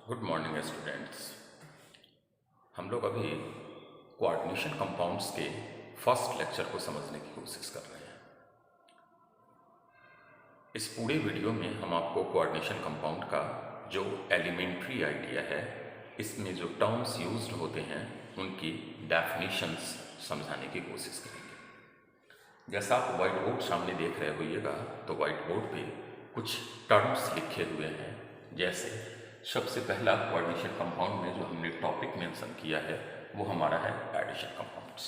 Good morning students. हम लोग अभी कोऑर्डिनेशन कंपाउंड्स के फर्स्ट लेक्चर को समझने की कोशिश कर रहे हैं। इस पूरे वीडियो में हम आपको कोऑर्डिनेशन कंपाउंड का जो एलिमेंट्री आइडिया है, इसमें जो टर्म्स यूज्ड होते हैं उनकी डेफिनेशंस समझाने की कोशिश करेंगे। जैसा आप व्हाइट बोर्ड सामने देख रहे होइएगा, तो व्हाइट बोर्ड पे कुछ टर्म्स लिखे हुए हैं। जैसे सबसे पहला कोऑर्डिनेशन कंपाउंड में जो हमने टॉपिक मेंशन किया है वो हमारा है एडिशन कंपाउंड्स।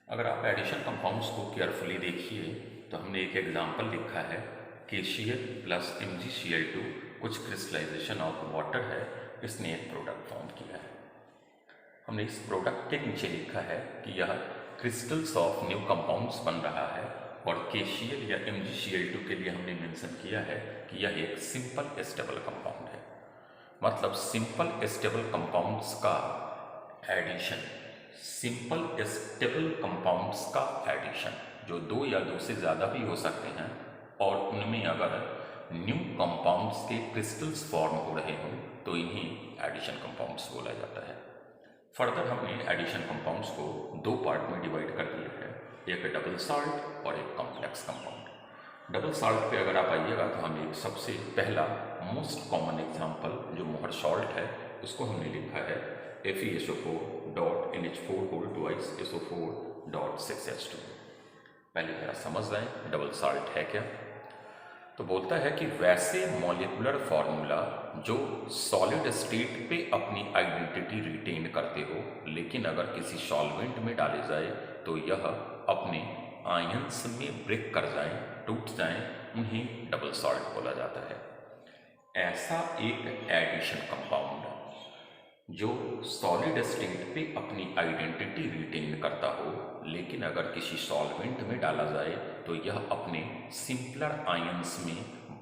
अगर आप एडिशन कंपाउंड्स को केयरफुली देखिए तो हमने एक एग्जांपल लिखा है KCl प्लस MgCl2, कुछ क्रिस्टलाइजेशन ऑफ वाटर है, इसने एक प्रोडक्ट फॉर्म किया है। हमने इस प्रोडक्ट के नीचे लिखा है कि यह क्रिस्टल्स ऑफ न्यू कंपाउंड्स बन रहा है, और KCl या MgCl2 के लिए हमने मेंशन किया है कि यह एक सिंपल स्टेबल कंपाउंड है। मतलब सिंपल स्टेबल कंपाउंड्स का एडिशन, सिंपल स्टेबल कंपाउंड्स का एडिशन जो दो या दो से ज़्यादा भी हो सकते हैं, और उनमें अगर न्यू कंपाउंड्स के क्रिस्टल्स फॉर्म हो रहे हों तो इन्हीं एडिशन कंपाउंड्स बोला जाता है। फर्दर हमने एडिशन कंपाउंड्स को दो पार्ट में डिवाइड कर दिया है, एक डबल साल्ट और एक कॉम्प्लेक्स कंपाउंड। डबल साल्ट पे अगर आप आइएगा तो हमने सबसे पहला मोस्ट कॉमन एग्जांपल जो मोहर सॉल्ट है उसको हमने लिखा है FeSO4.NH4 2SO4.6H2। पहले जरा समझ लें डबल साल्ट है क्या। तो बोलता है कि वैसे मॉलिक्यूलर फार्मूला जो सॉलिड स्टेट पे अपनी आइडेंटिटी रिटेन करते हो, लेकिन अगर किसी सॉल्वेंट में डाले जाए तो यह अपने आयंस में ब्रेक कर जाएं, टूट जाएं, उन्हें डबल साल्ट बोला जाता है। ऐसा एक एडिशन कंपाउंड जो सॉलिड स्टेट पे अपनी आइडेंटिटी रिटेन करता हो, लेकिन अगर किसी सॉल्वेंट में डाला जाए तो यह अपने सिंपलर आयंस में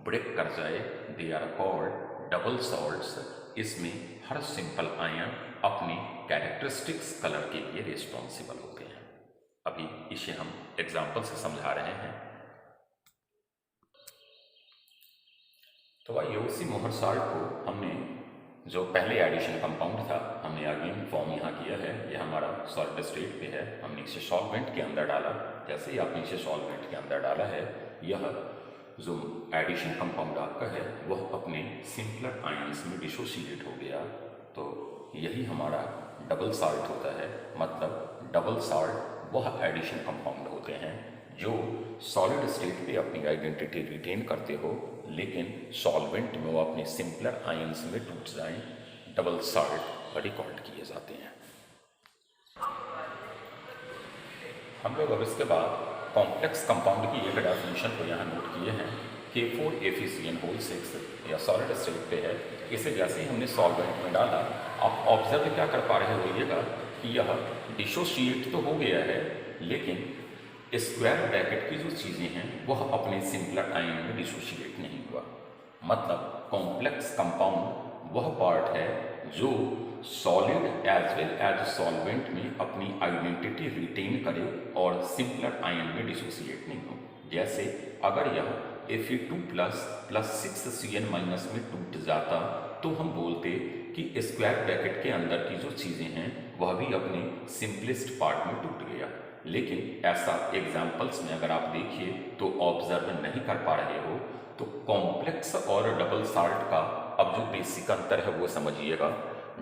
ब्रेक कर जाए, they are called double salts. इसमें हर सिंपल आयन अपने कैरेक्टरिस्टिक्स कलर के लिए रिस्पॉन्सिबल होते हैं। अभी इसे हम एग्जाम्पल से समझा रहे हैं। तो भाई उसी मोहर साल्ट को हमने जो पहले एडिशन कंपाउंड था हमने अगेन फॉर्म यहाँ किया है। यह हमारा सॉलिड स्टेट पे है, हमने इसे सॉल्वेंट के अंदर डाला। जैसे ही आपने इसे सॉल्वेंट के अंदर डाला है, यह जो एडिशन कंपाउंड आपका है वह अपने सिंपलर आयंस में डिसोसिएट हो गया। तो यही हमारा डबल साल्ट होता है। मतलब डबल साल्ट वह एडिशन कंपाउंड होते हैं जो सॉलिड स्टेट पे अपनी आइडेंटिटी रिटेन करते हो, लेकिन सॉल्वेंट में वो अपने सिंपलर आयंस में टूट जाएं, डबल साल्ट रिकॉर्ड किए जाते हैं। हम लोग अब इसके बाद कॉम्प्लेक्स कंपाउंड की एक डेफिनेशन को यहाँ नोट किए हैं। K4FeCN6 या सॉलिड स्टेट पे है। इसे जैसे ही हमने सॉल्वेंट में डाला, आप ऑब्जर्व क्या कर पा रहे होइएगा कि यह डिसोसिएट तो हो गया है, लेकिन स्क्वायर ब्रैकेट की जो चीज़ें हैं वह अपने सिंपलर आयन में डिसोसिएट नहीं हुआ। मतलब कॉम्प्लेक्स कंपाउंड वह पार्ट है जो solid as well as solvent में अपनी आइडेंटिटी रिटेन करे और सिंपलर आयन में डिसोसिएट नहीं हो। जैसे अगर यह Fe2 प्लस 6Cn माइनस में टूट जाता तो हम बोलते कि स्क्वायर ब्रैकेट के अंदर की जो चीज़ें हैं वह भी अपने सिंपलेस्ट पार्ट में टूट गया। लेकिन ऐसा एग्जाम्पल्स में अगर आप देखिए तो ऑब्जर्व नहीं कर पा रहे हो। तो कॉम्प्लेक्स और डबल साल्ट का अब जो बेसिक अंतर है वो समझिएगा।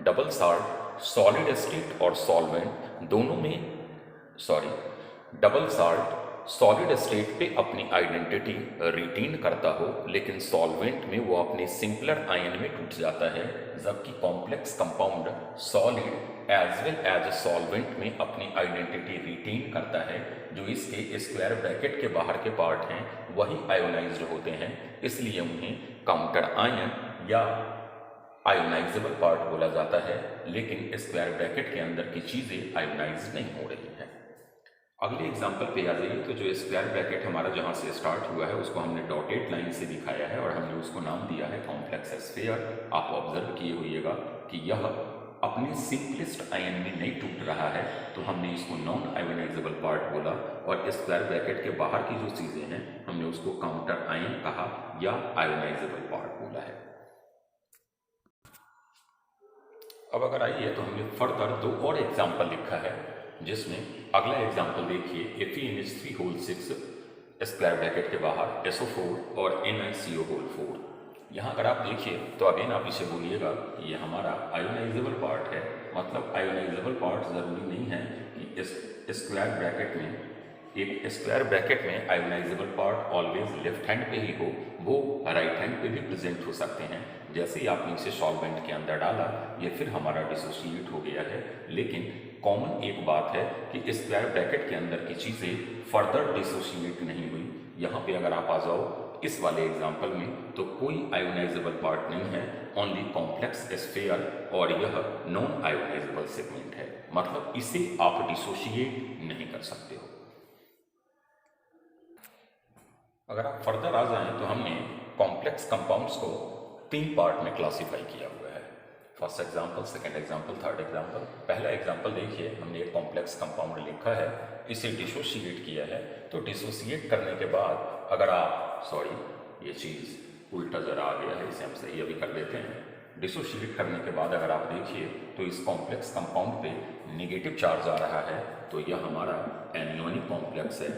डबल साल्ट सॉलिड स्टेट और सॉल्वेंट दोनों में, डबल साल्ट सॉलिड स्टेट पे अपनी आइडेंटिटी रिटेन करता हो, लेकिन सॉल्वेंट में वो अपने सिंपलर आयन में टूट जाता है। जबकि complex compound solid as well as solvent में अपनी आइडेंटिटी रिटेन करता है। जो इसके स्क्वायर ब्रैकेट के बाहर के पार्ट हैं वही आयोनाइज्ड होते हैं, इसलिए उन्हें काउंटर आयन या आयोनाइजेबल पार्ट बोला जाता है। लेकिन स्क्वायर ब्रैकेट के अंदर की चीज़ें आयोनाइज नहीं हो रही हैं। अगले एग्जाम्पल पे आ जाइए। तो जो स्क्वायर ब्रैकेट हमारा जहाँ से स्टार्ट हुआ है उसको हमने डॉटेड लाइन से दिखाया है और हमने उसको नाम दिया है कॉम्प्लेक्स स्फीयर। आप ऑब्जर्व किए होइएगा कि यह अपने सिंपलेस्ट आयन में नहीं टूट रहा है, तो हमने इसको नॉन आयोनाइजेबल पार्ट बोला। और स्क्वायर ब्रैकेट के बाहर की जो चीज़ें हैं हमने उसको काउंटर आयन कहा या आयोनाइजेबल पार्ट बोला है। अब अगर आइए तो हमने फर्दर 2 और एग्जाम्पल लिखा है, जिसमें अगला एग्जाम्पल देखिए FeNH3 होल 6 स्क्वायर ब्रैकेट के बाहर SO4 और NiCO होल 4। यहाँ अगर आप देखिए तो अगेन आप इसे बोलिएगा ये हमारा आयोनाइजेबल पार्ट है। मतलब आयोनाइजेबल पार्ट ज़रूरी नहीं है कि इस स्क्वायर ब्रैकेट में, एक स्क्वायर ब्रैकेट में ionisable part always left hand पे ही हो, वो राइट हैंड पे भी प्रेजेंट हो सकते हैं। जैसे ही आपने इसे सॉल्वेंट के अंदर डाला, ये फिर हमारा डिसोसिएट हो गया है। लेकिन कॉमन एक बात है कि स्क्वायर ब्रैकेट के अंदर की चीज़ें फर्दर डिसोसिएट नहीं हुई। यहाँ पे अगर आप आ जाओ इस वाले एग्जाम्पल में, तो कोई आयोनाइजेबल पार्ट नहीं है, ओनली कॉम्प्लेक्स स्फीयर, और यह नॉन आयोनाइजेबल सेगमेंट है। मतलब इसे आप डिसोशिएट नहीं कर सकते हो। अगर आप फर्दर आ जाएं तो हमने कॉम्प्लेक्स कंपाउंड्स को 3 पार्ट में क्लासिफाई किया हुआ है। First example, second example, third example. पहला एग्जांपल देखिए, हमने एक कॉम्प्लेक्स कंपाउंड लिखा है, इसे डिसोशिएट किया है। तो डिसोशिएट करने के बाद अगर आप, ये चीज़ उल्टा ज़रा आ गया है, इसे हम सही अभी कर देते हैं। डिसोशिएट करने के बाद अगर आप देखिए तो इस कॉम्प्लेक्स कंपाउंड पे नेगेटिव चार्ज आ रहा है, तो यह हमारा एनियोनिक कॉम्प्लेक्स है।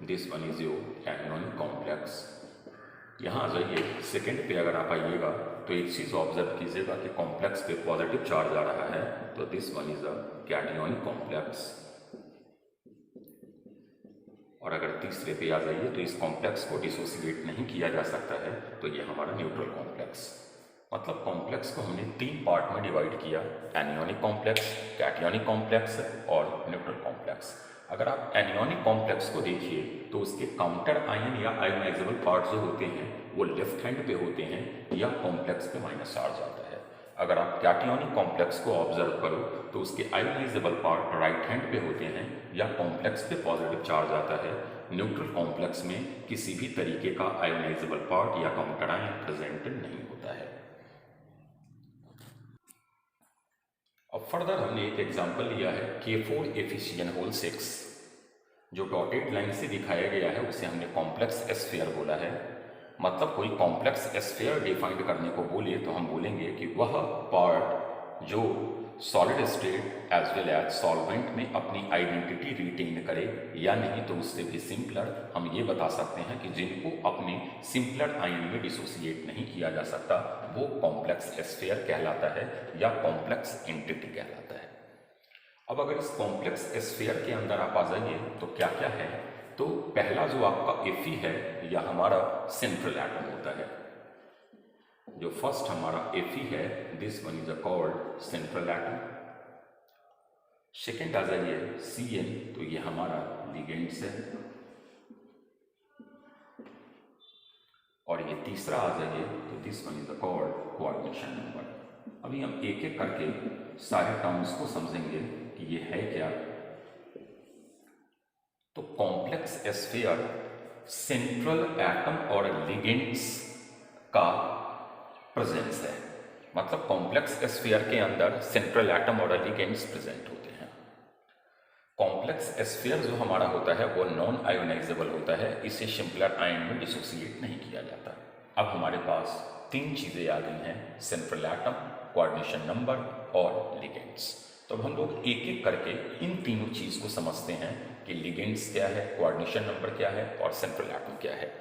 This one is your एनियोनिक complex. यहाँ आ जाइए सेकेंड पे अगर आप आइएगा तो एक चीज़ ऑब्जर्व कीजिएगा कि कॉम्प्लेक्स पे पॉजिटिव चार्ज आ रहा है, तो this one is a cationic complex. और अगर तीसरे पे आ जाइए तो इस कॉम्प्लेक्स को डिसोसिएट नहीं किया जा सकता है, तो ये हमारा न्यूट्रल कॉम्प्लेक्स। मतलब कॉम्प्लेक्स को हमने 3 पार्ट में डिवाइड किया, एनियोनिक कॉम्प्लेक्स, कैटियोनिक कॉम्प्लेक्स और न्यूट्रल कॉम्प्लेक्स। अगर आप एनियोनिक कॉम्प्लेक्स को देखिए तो उसके काउंटर आयन या आयोनाइजेबल पार्ट जो होते हैं वो लेफ्ट हैंड पे होते हैं या कॉम्प्लेक्स पे माइनस चार्ज आता है। अगर आप कैटियोनिक कॉम्प्लेक्स को ऑब्जर्व करो तो उसके आयोनाइजेबल पार्ट राइट हैंड पे होते हैं या कॉम्प्लेक्स पे पॉजिटिव चार्ज आता है। न्यूट्रल कॉम्प्लेक्स में किसी भी तरीके का आयोनाइजेबल पार्ट या काउंटर आयन प्रेजेंट नहीं होता है। अब फर्दर हमने एक एग्जांपल लिया है K4 होल 6, जो डॉटेड लाइन से दिखाया गया है उसे हमने कॉम्प्लेक्स स्फीयर बोला है। मतलब कोई कॉम्प्लेक्स स्फीयर डिफाइंड करने को बोले तो हम बोलेंगे कि वह पार्ट जो solid state as well as solvent में अपनी आइडेंटिटी रिटेन करे, या नहीं तो उससे भी सिंपलर हम ये बता सकते हैं कि जिनको अपने सिंपलर आयन में डिसोसिएट नहीं किया जा सकता वो कॉम्प्लेक्स स्फीयर कहलाता है या कॉम्प्लेक्स एंटिटी कहलाता है। अब अगर इस कॉम्प्लेक्स स्फीयर के अंदर आप आ जाइए तो क्या क्या है, तो पहला जो आपका Fe है यह हमारा सेंट्रल एटम होता है। जो फर्स्ट हमारा Fe है, this one is called central atom. Second आ जाइए Cn, तो ये हमारा लिगेंड्स है। और ये तीसरा आ जाइए तो this one is called coordination number. अभी हम एक एक करके सारे टर्म्स को समझेंगे कि ये है क्या। तो कॉम्प्लेक्स स्फीयर सेंट्रल एटम और लिगेंड्स का प्रेजेंस है। मतलब कॉम्प्लेक्स स्फीयर के अंदर सेंट्रल एटम और लिगेंड्स प्रेजेंट होते हैं। कॉम्प्लेक्स स्फीयर जो हमारा होता है वो नॉन आयोनाइजेबल होता है, इसे सिंपलर आयन में डिसोसिएट नहीं किया जाता। अब हमारे पास 3 चीज़ें आ गई हैं, सेंट्रल एटम, कोऑर्डिनेशन नंबर और लिगेंड्स। तो हम लोग एक एक करके इन तीनों चीज़ को समझते हैं कि लिगेंड्स क्या है, कोऑर्डिनेशन नंबर क्या है और सेंट्रल एटम क्या है।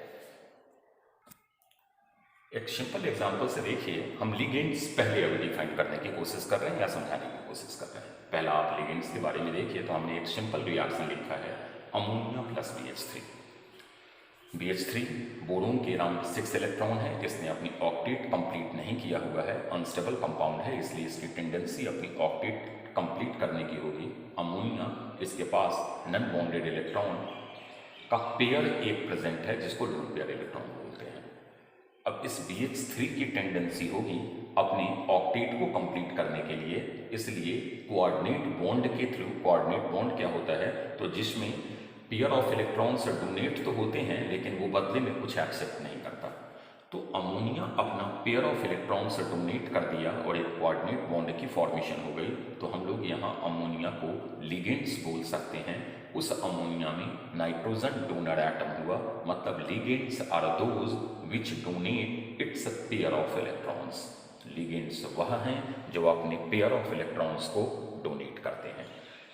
एक सिंपल एग्जांपल से देखिए, हम लिगेंड्स पहले अभी डिफाइन करने की कोशिश कर रहे हैं या समझाने की कोशिश कर रहे हैं। पहला आप लिगेंड्स के बारे में देखिए तो हमने एक सिंपल रिएक्शन लिखा है, ammonia plus BH3। BH3 boron के अराउंड 6 इलेक्ट्रॉन है, इसने अपनी ऑक्टेट कंप्लीट नहीं किया हुआ है, अनस्टेबल कंपाउंड है, इसलिए इसकी टेंडेंसी अपनी ऑक्टेट कंप्लीट करने की होगी। अमोनिया, इसके पास नन बॉन्डेड इलेक्ट्रॉन का पेयर एक प्रेजेंट है जिसको लोन पेयर इलेक्ट्रॉन बोलते हैं। अब इस BH3 की टेंडेंसी होगी अपनी ऑक्टेट को कंप्लीट करने के लिए, इसलिए कोऑर्डिनेट बॉन्ड के थ्रू, कोऑर्डिनेट बॉन्ड क्या होता है, तो जिसमें पेयर ऑफ इलेक्ट्रॉन्स डोनेट तो होते हैं लेकिन वो बदले में कुछ एक्सेप्ट नहीं करता। तो अमोनिया अपना पेयर ऑफ इलेक्ट्रॉन्स डोनेट कर दिया और एक कोऑर्डिनेट बॉन्ड की फॉर्मेशन हो गई। तो हम लोग यहाँ अमोनिया को लिगेंड्स बोल सकते हैं। उस अमोनिया में नाइट्रोजन डोनर एटम हुआ, मतलब ligands are those which donate its pair of electrons. Ligands वह हैं जो अपने पेयर ऑफ इलेक्ट्रॉन्स को डोनेट करते हैं।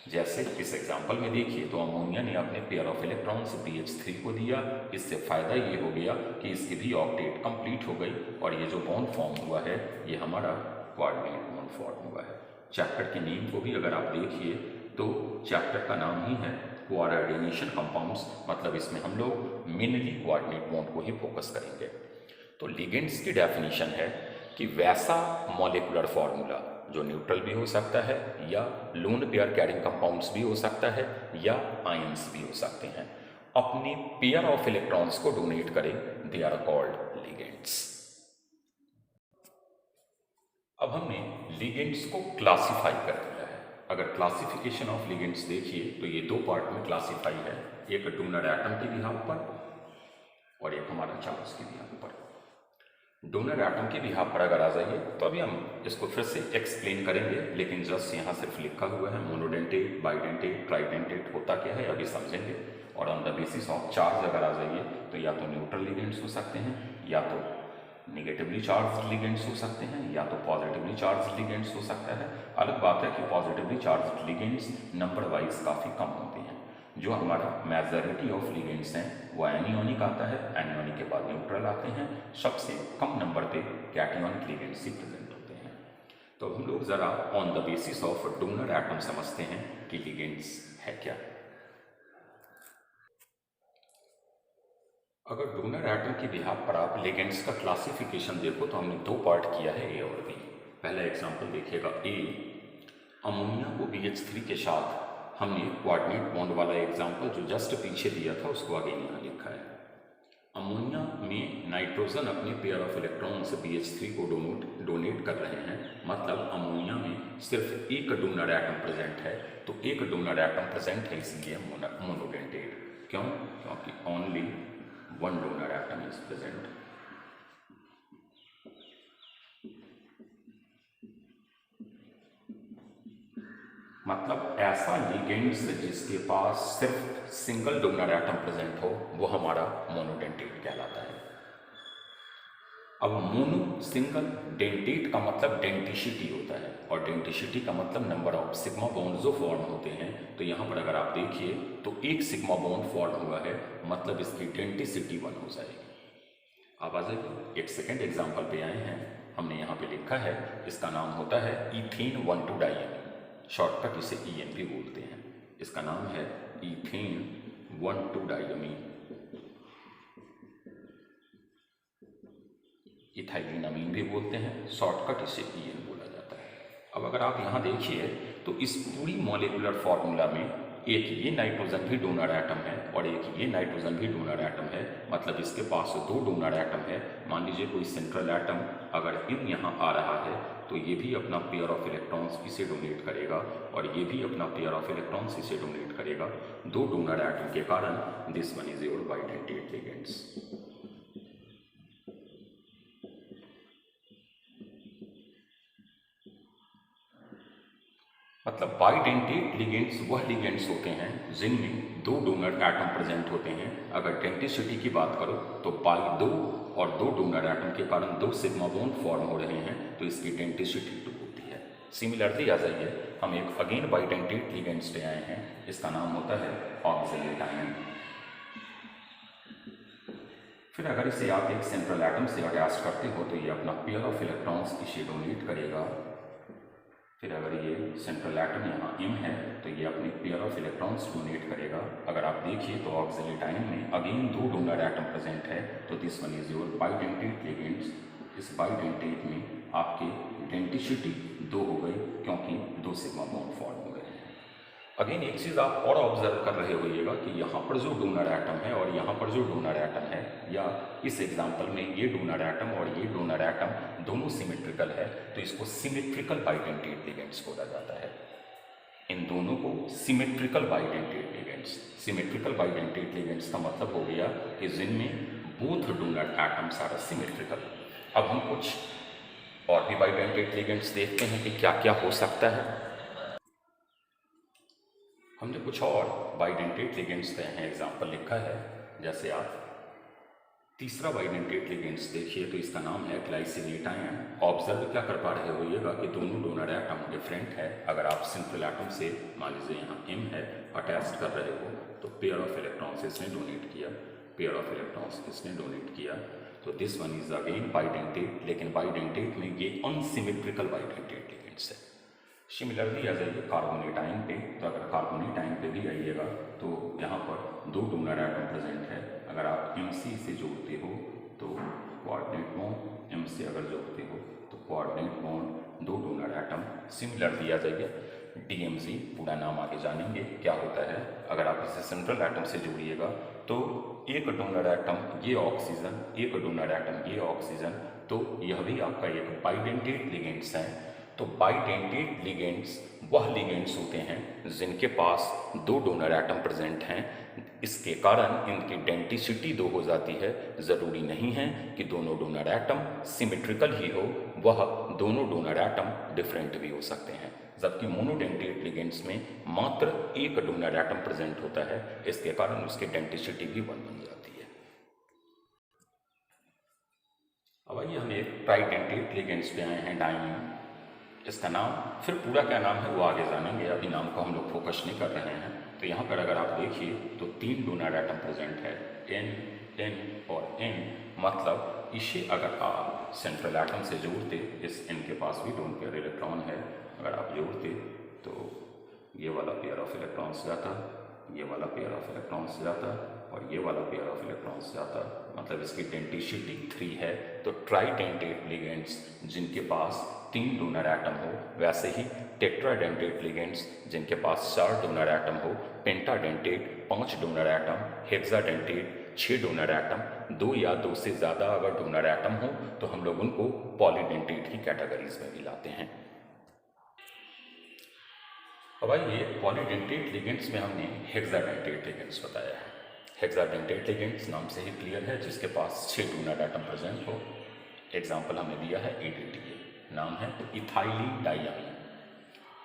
जैसे इस एग्जांपल में देखिए तो अमोनिया ने अपने पेयर ऑफ इलेक्ट्रॉन्स BH3 को दिया। इससे फ़ायदा ये हो गया कि इसकी भी ऑक्टेट कंप्लीट हो गई और ये जो बॉन्ड फॉर्म हुआ है ये हमारा कोऑर्डिनेट बॉन्ड फॉर्म हुआ है। चैप्टर के नेम को भी अगर आप देखिए तो चैप्टर का नाम ही है कोऑर्डिनेशन कंपाउंड्स, मतलब इसमें हम लोग मेनली कोऑर्डिनेट बॉन्ड को ही फोकस करेंगे। तो लिगेंड्स की डेफिनेशन है कि वैसा मॉलिक्यूलर फॉर्मूला जो न्यूट्रल भी हो सकता है या लोन पेयर कैरिंग कंपाउंड्स भी हो सकता है या आयंस भी हो सकते हैं, अपने पेयर ऑफ इलेक्ट्रॉन्स को डोनेट करें, दे आर कॉल्ड लिगेंड्स। अब हमने लिगेंड्स को क्लासिफाई कर दिया है। अगर क्लासिफिकेशन ऑफ लिगेंड्स देखिए तो ये दो पार्ट में क्लासिफाई है, एक डोनर एटम के बिहाफ पर और एक हमारा चार्ज के बिहाफ पर। डोनर एटम के बिहाफ पर अगर आ जाइए तो अभी हम इसको फिर से एक्सप्लेन करेंगे, लेकिन जस्ट यहाँ सिर्फ लिखा हुआ है मोनोडेंटेट, बाइडेंटेट, ट्राइडेंटेट होता क्या है अभी समझेंगे। और on the basis of charge अगर आ जाइए तो या तो न्यूट्रल लिगेंड्स हो सकते हैं, या तो निगेटिवली चार्ज लिगेंड्स हो सकते हैं, या तो पॉजिटिवली चार्ज लिगेंड्स हो सकता है। अलग बात है कि positively charge ligands number wise काफ़ी कम होते हैं। जो हमारा मेजॉरिटी ऑफ लिगेंड्स हैं वो एनियोनिक आता है, एनियोनिक के बाद न्यूट्रल आते हैं, सबसे कम नंबर पे कैटियोनिक लिगेंड्स ही प्रेजेंट होते हैं। तो हम लोग ज़रा on the basis of donor atom समझते हैं कि लिगेंड्स है क्या। अगर डोनर एटम के बिहाफ पर आप लिगेंड्स का क्लासिफिकेशन देखो तो हमने दो पार्ट किया है, ए और बी। पहला एग्जांपल देखिएगा, ए अमोनिया को BH3 के साथ हमने कोऑर्डिनेट बॉन्ड वाला एग्जांपल जो जस्ट पीछे दिया था उसको आगे यहाँ लिखा है। अमोनिया में नाइट्रोजन अपने पेयर ऑफ इलेक्ट्रॉन्स BH3 को डोनेट कर रहे हैं, मतलब अमोनिया में सिर्फ एक डोनर एटम प्रेजेंट है। तो एक डोनर एटम प्रेजेंट है इसलिए मोनोडेंटेट। क्यों? क्योंकि only one donor atom is present. मतलब ऐसा लिगेंड्स जिसके पास सिर्फ सिंगल डोनर एटम प्रेजेंट हो वो हमारा मोनोडेंटेट कहलाता है। अब मोनो सिंगल डेंटेट का मतलब डेंटिसिटी होता है, और डेंटिसिटी का मतलब नंबर ऑफ सिग्मा बॉन्ड जो फॉर्म होते हैं। तो यहाँ पर अगर आप देखिए तो एक सिग्मा बॉन्ड फॉर्म हुआ है, मतलब इसकी डेंटिसिटी 1 हो जाएगी। आप आ जाइए एक सेकेंड एग्जाम्पल पे आए हैं, हमने यहाँ पे लिखा है, इसका नाम होता है ईथेन 1,2 डाइएमीन, शॉर्टकट इसे EN भी बोलते हैं। इसका नाम है ईथेन 1,2 डाइएमीन, इथाइलिनामीन भी बोलते हैं, शॉर्टकट इसे EN बोला जाता है। अब अगर आप यहाँ देखिए तो इस पूरी मॉलिक्यूलर फॉर्मूला में एक ये नाइट्रोजन भी डोनर एटम है और एक ये नाइट्रोजन भी डोनर एटम है, मतलब इसके पास दो डोनर एटम है। मान लीजिए कोई सेंट्रल एटम अगर इन यहाँ आ रहा है तो ये भी अपना पेयर ऑफ इलेक्ट्रॉन्स इसे डोनेट करेगा और ये भी अपना पेयर ऑफ इलेक्ट्रॉन्स इसे डोनेट करेगा। दो डोनर एटम के कारण this one is your bidentate ligands. मतलब बाइडेंटेट लिगेंड्स वह लिगेंड्स होते हैं जिनमें दो डोनर एटम प्रेजेंट होते हैं। अगर डेंटिसिटी की बात करो तो बाई 2 और 2 डोनर एटम के कारण 2 सिग्मा बॉन्ड फॉर्म हो रहे हैं, तो इसकी डेंटिसिटी 2 होती है। सिमिलरली आ जाइए, हम एक अगेन बाइडेंटेट लिगेंड्स पे आए हैं, इसका नाम होता है ऑक्सैलेट आयन। फिर अगर इसे आप एक सेंट्रल एटम से अटैच करते हो तो ये अपना पेयर ऑफ इलेक्ट्रॉन्स इसे डोनेट करेगा। फिर अगर ये सेंट्रल एटम यहाँ M है तो ये अपने पेयर ऑफ इलेक्ट्रॉन्स डोनेट करेगा। अगर आप देखिए तो ऑक्सैलेट आयन में अगेन 2 डोनर एटम प्रेजेंट है, तो this one is your bidentate ligands. इस बाइडेंटेट में आपके डेंटिसिटी 2 हो गई क्योंकि 2 सिग्मा बॉन्ड फॉर्म हो गए हैं। अगेन एक चीज़ आप और ऑब्जर्व कर रहे होइएगा कि यहाँ पर जो डोनर एटम है और यहाँ पर जो डोनर एटम है, या इस एग्जाम्पल में ये डोनर एटम और ये डोनर एटम दोनों सिमेट्रिकल है, तो इसको सिमेट्रिकल बाइडेंटेट लिगेंड्स बोला जाता है। इन दोनों को symmetrical bidentate ligands. Symmetrical bidentate ligands का मतलब हो गया कि जिनमें both donor atoms are symmetrical. अब हम कुछ और भी बाइडेंटेट लिगेंड्स देखते हैं कि क्या क्या हो सकता है। हमने कुछ और बाइडेंटेट लिगेंड्स पे हैं एग्जाम्पल लिखा है, जैसे आप तीसरा बाइडेंटेट लिगेंड्स देखिए तो इसका नाम है ग्लाइसिनेट आयन। ऑब्जर्व क्या कर पा रहे होइएगा कि दोनों डोनर एटम डिफरेंट है। अगर आप सिंपल एटम से मान लीजिए यहाँ M है अटैच कर रहे हो तो पेयर ऑफ इलेक्ट्रॉन्स इसने डोनेट किया, पेयर ऑफ इलेक्ट्रॉन्स इसने डोनेट किया, तो this one is again bidentate. लेकिन बाइडेंटेट में ये अनसिमेट्रिकल बाइडेंटेट लिगेंड्स है। सिमिलरली आ जाइए कार्बोनेट आयन पे, तो अगर कार्बोनेट आयन पे भी आइएगा तो यहाँ पर दो डोनर एटम प्रेजेंट है। अगर आप MC से जोड़ते हो तो कोऑर्डिनेट बॉन्ड, M से अगर जोड़ते हो तो कोऑर्डिनेट बॉन्ड, दो डोनर एटम। सिमिलरली आ जाइए DMZ, पूरा नाम आगे जानेंगे क्या होता है। अगर आप इसे सेंट्रल एटम से जोड़िएगा तो एक डोनर एटम ये ऑक्सीजन, एक डोनर एटम ये ऑक्सीजन, तो यह भी आपका एक बाइडेंटेट लिगेंड्स है। तो बाइडेंटेट लिगेंड्स वह लिगेंड्स होते हैं जिनके पास दो डोनर एटम प्रेजेंट हैं। इसके कारण इनकी डेंटिसिटी दो हो जाती है। ज़रूरी नहीं है कि दोनों डोनर एटम सिमेट्रिकल ही हो, वह दोनों डोनर एटम डिफरेंट भी हो सकते हैं। जबकि मोनोडेंटेट लिगेंड्स में मात्र एक डोनर एटम प्रेजेंट होता है, इसके कारण उसकी डेंटिसिटी भी वन बन जाती है। अब आइए हम एक ट्राइडेंटेट लिगेंड्स पे आए हैं, डाइमीन। इसका नाम फिर पूरा क्या नाम है वो आगे जानेंगे, अभी नाम को हम लोग फोकस नहीं कर रहे हैं। तो यहाँ पर अगर आप देखिए तो तीन डोनर एटम प्रेजेंट है, N और N। मतलब इसे अगर आप सेंट्रल एटम से जोड़ते, इस N के पास भी दोनों पेयर इलेक्ट्रॉन है, अगर आप जोड़ते तो ये वाला पेयर ऑफ इलेक्ट्रॉन्स जाता, ये वाला पेयर ऑफ इलेक्ट्रॉन्स जाता और ये वाला पेयर ऑफ इलेक्ट्रॉन्स जाता। मतलब इसकी डेंटिसिटी 3 है। तो ट्राइडेंटेट लिगेंड्स जिनके पास तीन डोनर एटम हो, वैसे ही टेट्राडेंटेट लिगेंड्स जिनके पास 4 डोनर एटम हो, पेंटाडेंटेट 5 donor atom, hexadentate 6 donor atom, 2 या 2 से ज़्यादा अगर डोनर एटम हो तो हम लोग उनको पॉलीडेंटेट की कैटेगरीज में भी लाते हैं। अब आइए पॉलीडेंटेट लिगेंड्स में हमने हेक्साडेंटेट लिगेंड्स बताया है। हेक्साडेंटेट लिगेंड्स नाम से ही क्लियर है, जिसके पास 6 डोनर एटम प्रेजेंट हो। एग्जाम्पल हमें दिया है ADTA, नाम है इथाइलिन डाइअमीन,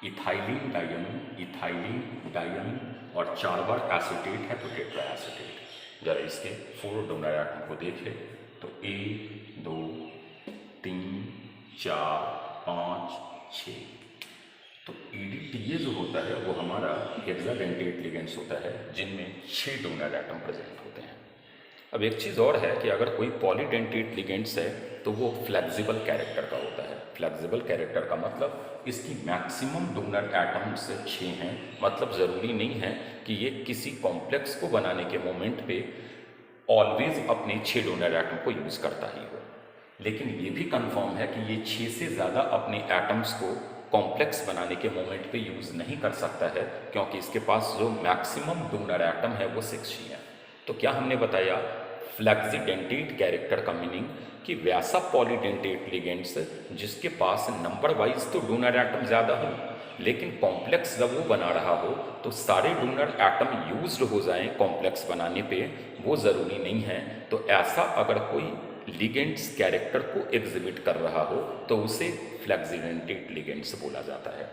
इथाइलिन डाइअमीन, इथाइलिन डाइअमीन, और 4 बार एसीटेट है तो टेट्रा एसीटेट। जरा इसके 4 डोनर एटम को देखें तो 1 2 3 4 5 6। तो EDTA जो होता है वो हमारा हेक्साडेंटेट लिगेंड्स होता है जिनमें 6 डोनर एटम प्रेजेंट होते हैं। अब एक चीज़ और है कि अगर कोई पॉलीडेंटेट लिगेंड्स है तो वो फ्लेक्सिबल कैरेक्टर का होता है। फ्लेक्सिबल कैरेक्टर का मतलब इसकी मैक्सिमम डोनर एटम्स 6 हैं। मतलब ज़रूरी नहीं है कि ये किसी कॉम्प्लेक्स को बनाने के मोमेंट पे ऑलवेज अपने 6 डोनर एटम को यूज़ करता ही हो, लेकिन ये भी कंफर्म है कि ये 6 से ज़्यादा अपने एटम्स को कॉम्प्लेक्स बनाने के मोमेंट पे यूज़ नहीं कर सकता है, क्योंकि इसके पास जो मैक्सिमम डोनर एटम है वो 6 ही है। तो क्या हमने बताया फ्लेक्सिडेंटेट कैरेक्टर का मीनिंग कि वैसा पॉलीडेंटेट लिगेंड्स जिसके पास नंबर वाइज तो डोनर एटम ज़्यादा हो, लेकिन कॉम्प्लेक्स जब वो बना रहा हो तो सारे डोनर एटम यूज्ड हो जाएं कॉम्प्लेक्स बनाने पे, वो ज़रूरी नहीं है। तो ऐसा अगर कोई लिगेंड्स कैरेक्टर को एग्जिबिट कर रहा हो तो उसे फ्लेक्सिडेंटेट लिगेंड्स बोला जाता है।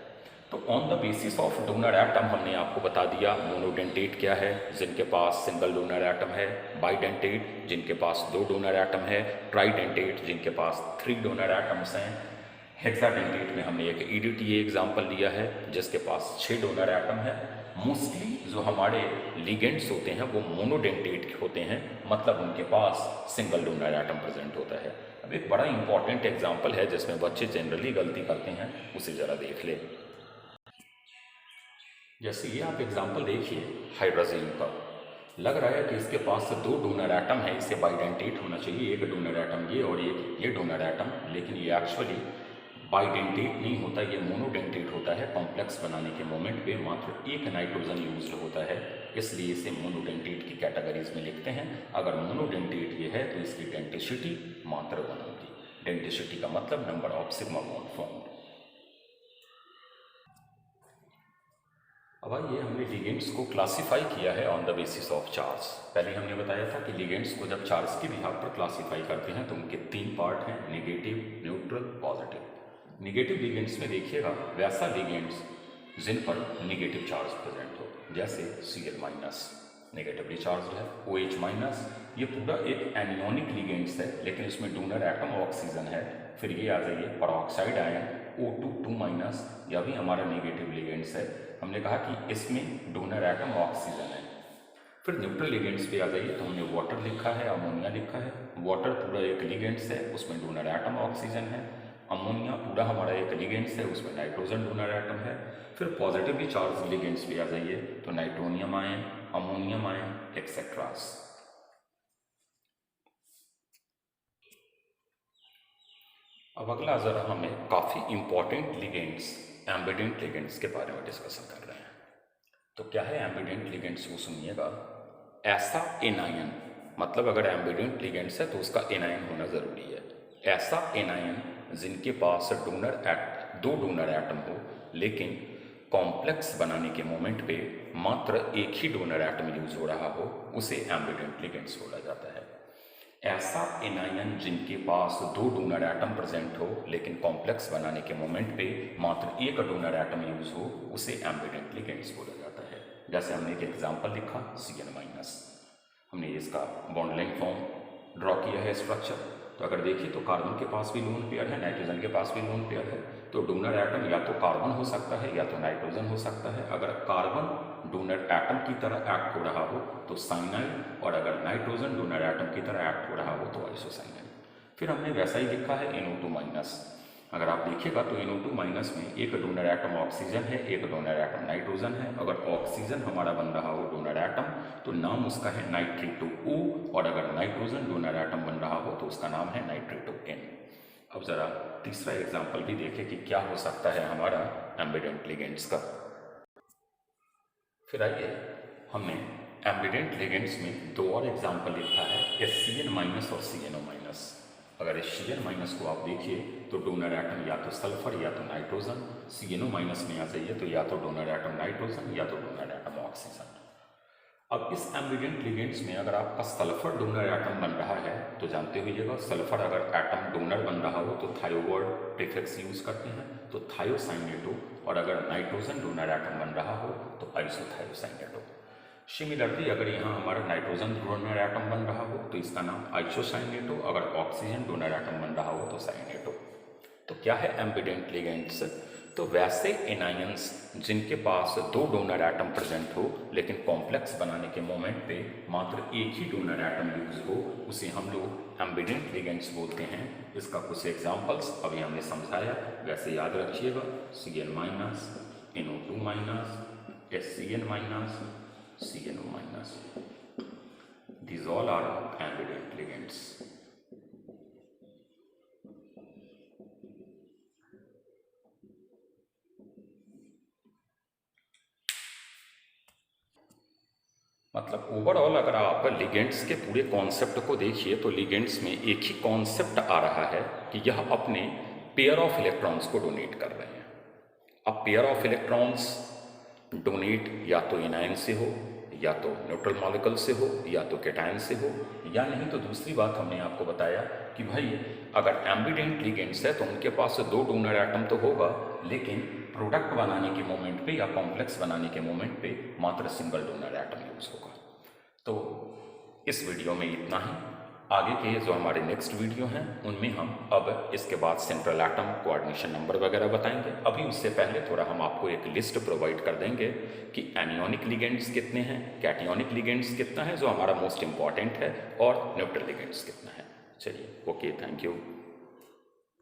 तो on the basis of donor atom हमने आपको बता दिया मोनोडेंटेट क्या है, जिनके पास सिंगल डोनर एटम है, बाइडेंटेट जिनके पास 2 डोनर एटम है, ट्राइडेंटेट जिनके पास 3 डोनर एटम्स हैं। हेक्साडेंटेट में हमने एक EDTA एग्जाम्पल लिया है जिसके पास 6 डोनर एटम है। मोस्टली जो हमारे लिगेंड्स होते हैं वो मोनोडेंटेट होते हैं, मतलब उनके पास सिंगल डोनर एटम प्रेजेंट होता है। अब एक बड़ा इंपॉर्टेंट एग्जाम्पल है जिसमें बच्चे जनरली गलती करते हैं, उसे ज़रा देख ले। जैसे ये आप एग्जाम्पल देखिए हाइड्रोजन का, लग रहा है कि इसके पास 2 डोनर एटम है, इसे बाइडेंटेट होना चाहिए, एक डोनर एटम ये और एक ये डोनर एटम, लेकिन ये एक्चुअली बाइडेंटेट नहीं होता, ये मोनोडेंटेट होता है। कॉम्प्लेक्स बनाने के मोमेंट पे मात्र एक नाइट्रोजन यूज होता है, इसलिए इसे मोनोडेंटेट की कैटेगरीज में लिखते हैं। अगर मोनोडेंटेट ये है तो इसकी डेंटिसिटी मात्र 1 होगी। डेंटिसिटी का मतलब number of sigma bond formed. अब आइए हमने लिगेंड्स को क्लासिफाई किया है on the basis of charge. पहले हमने बताया था कि लिगेंड्स को जब चार्ज के बिहाफ पर क्लासिफाई करते हैं तो उनके 3 पार्ट हैं, negative, neutral, positive. Negative ligands में देखिएगा वैसा लिगेंड्स जिन पर नेगेटिव चार्ज प्रेजेंट हो, जैसे Cl-, नेगेटिवली चार्ज है। OH माइनस, ये पूरा एक एनियोनिक लिगेंड्स है, लेकिन इसमें डोनर एटम ऑक्सीजन है। फिर ये आ जाइए पेरोक्साइड आयन O2 2 माइनस, यह भी हमारा नेगेटिव लिगेंड्स है। हमने कहा कि इसमें डोनर एटम ऑक्सीजन है। फिर न्यूट्रल लिगेंड्स पे आ जाइए तो हमने वाटर लिखा है, अमोनिया लिखा है। वाटर पूरा एक लिगेंड्स है, उसमें डोनर एटम ऑक्सीजन है। अमोनिया पूरा हमारा एक लिगेंड्स है, उसमें नाइट्रोजन डोनर एटम है। फिर पॉजिटिवली चार्ज लिगेंड्स पे आ जाइए तो nitronium ion, ammonium ion etceteras. अब अगला जरा हमें काफ़ी इंपॉर्टेंट लिगेंड्स, एम्बिडेंट लिगेंड्स के बारे में डिस्कशन कर रहे हैं। तो क्या है एम्बिडेंट लिगेंड्स, वो सुनिएगा। ऐसा एनायन, मतलब अगर एम्बिडेंट लिगेंड्स है तो उसका एनायन होना ज़रूरी है। ऐसा एनायन जिनके पास दो डोनर एटम हो, लेकिन कॉम्प्लेक्स बनाने के मोमेंट पे मात्र एक ही डोनर एटम यूज हो रहा हो, उसे एम्बिडेंट लिगेंड्स बोला जाता है। ऐसा एनायन जिनके पास दो डोनर एटम प्रेजेंट हो, लेकिन कॉम्प्लेक्स बनाने के मोमेंट पे मात्र एक डोनर एटम यूज हो, उसे एम्बिडेंट लिगेंड्स बोला जाता है। जैसे हमने एक एग्जांपल लिखा Cn माइनस, हमने इसका बॉन्ड लेंथ फॉर्म ड्रॉ किया है स्ट्रक्चर। तो अगर देखिए तो कार्बन के पास भी लोन पेयर है, नाइट्रोजन के पास भी लोन पेयर है। तो डोनर एटम या तो कार्बन हो सकता है या तो नाइट्रोजन हो सकता है। अगर कार्बन डोनर एटम की तरह एक्ट हो रहा हो तो साइनाइड, और अगर नाइट्रोजन डोनर एटम की तरह एक्ट हो रहा हो तो आइसोसाइनाइड। फिर हमने वैसा ही लिखा है NO2 माइनस। अगर आप देखिएगा तो NO2 माइनस में एक डोनर एटम ऑक्सीजन है, एक डोनर एटम नाइट्रोजन है। अगर ऑक्सीजन हमारा बन रहा हो डोनर एटम तो नाम उसका है नाइट्रेटो O, और अगर नाइट्रोजन डोनर एटम बन रहा हो तो उसका नाम है नाइट्रेटो N। अब जरा तीसरा एग्जाम्पल भी देखें कि क्या हो सकता है हमारा एम्बिडेंट लिगेंड्स का। फिर आइए, हमने एम्बिडेंट लिगेंड्स में दो और एग्जाम्पल लिखा है, HCN माइनस और CNO माइनस। अगर HCN माइनस को आप देखिए तो डोनर एटम या तो सल्फर या तो नाइट्रोजन। CNO माइनस में आ जाइए तो या तो डोनर एटम नाइट्रोजन या तो डोनर एटम ऑक्सीजन। अब इस एम्बिडेंट लिगेंड्स में अगर आपका सल्फर डोनर एटम बन रहा है तो जानते होइएगा, सल्फर अगर एटम डोनर बन रहा हो तो थायो वर्ड प्रीफिक्स यूज करते हैं, तो थायोसाइनेटो। और अगर नाइट्रोजन डोनर एटम बन रहा हो तो आइसोथायोसाइनेटो। सिमिलरली अगर यहाँ हमारा नाइट्रोजन डोनर एटम बन रहा हो तो इसका नाम आइसोसाइनेटो, अगर ऑक्सीजन डोनर एटम बन रहा हो तो साइनेटो। तो क्या है एम्बिडेंट लिगेंड्स? तो वैसे एनायंस जिनके पास दो डोनर एटम प्रेजेंट हो, लेकिन कॉम्प्लेक्स बनाने के मोमेंट पे मात्र एक ही डोनर एटम यूज हो, उसे हम लोग एम्बिडेंट लिगेंड्स बोलते हैं। इसका कुछ एग्जांपल्स अभी हमने समझाया, वैसे याद रखिएगा। Cn minus, NO2 minus, HCN minus, CNO minus, these all are ambident ligands. मतलब ओवरऑल अगर आप लिगेंड्स के पूरे कॉन्सेप्ट को देखिए तो लिगेंड्स में एक ही कॉन्सेप्ट आ रहा है कि यह अपने पेयर ऑफ इलेक्ट्रॉन्स को डोनेट कर रहे हैं। अब पेयर ऑफ इलेक्ट्रॉन्स डोनेट या तो एनायन से हो, या तो न्यूट्रल मॉलिक्यूल से हो, या तो कैटायन से हो, या नहीं तो दूसरी बात हमने आपको बताया कि भाई अगर एम्बिडेंट लिगेंड्स है तो उनके पास दो डोनर एटम तो होगा, लेकिन प्रोडक्ट बनाने के मोमेंट पे या कॉम्प्लेक्स बनाने के मोमेंट पे मात्र सिंगल डोनर एटम यूज होगा। तो इस वीडियो में इतना ही। आगे के जो हमारे नेक्स्ट वीडियो हैं उनमें हम अब इसके बाद सेंट्रल एटम, कोऑर्डिनेशन नंबर वगैरह बताएंगे। अभी उससे पहले थोड़ा हम आपको एक लिस्ट प्रोवाइड कर देंगे कि एनियोनिक लिगेंड्स कितने हैं, कैटियोनिक लिगेंड्स कितना है जो हमारा मोस्ट इंपॉर्टेंट है, और न्यूट्रल लिगेंड्स कितना है। चलिए, ओके, थैंक यू।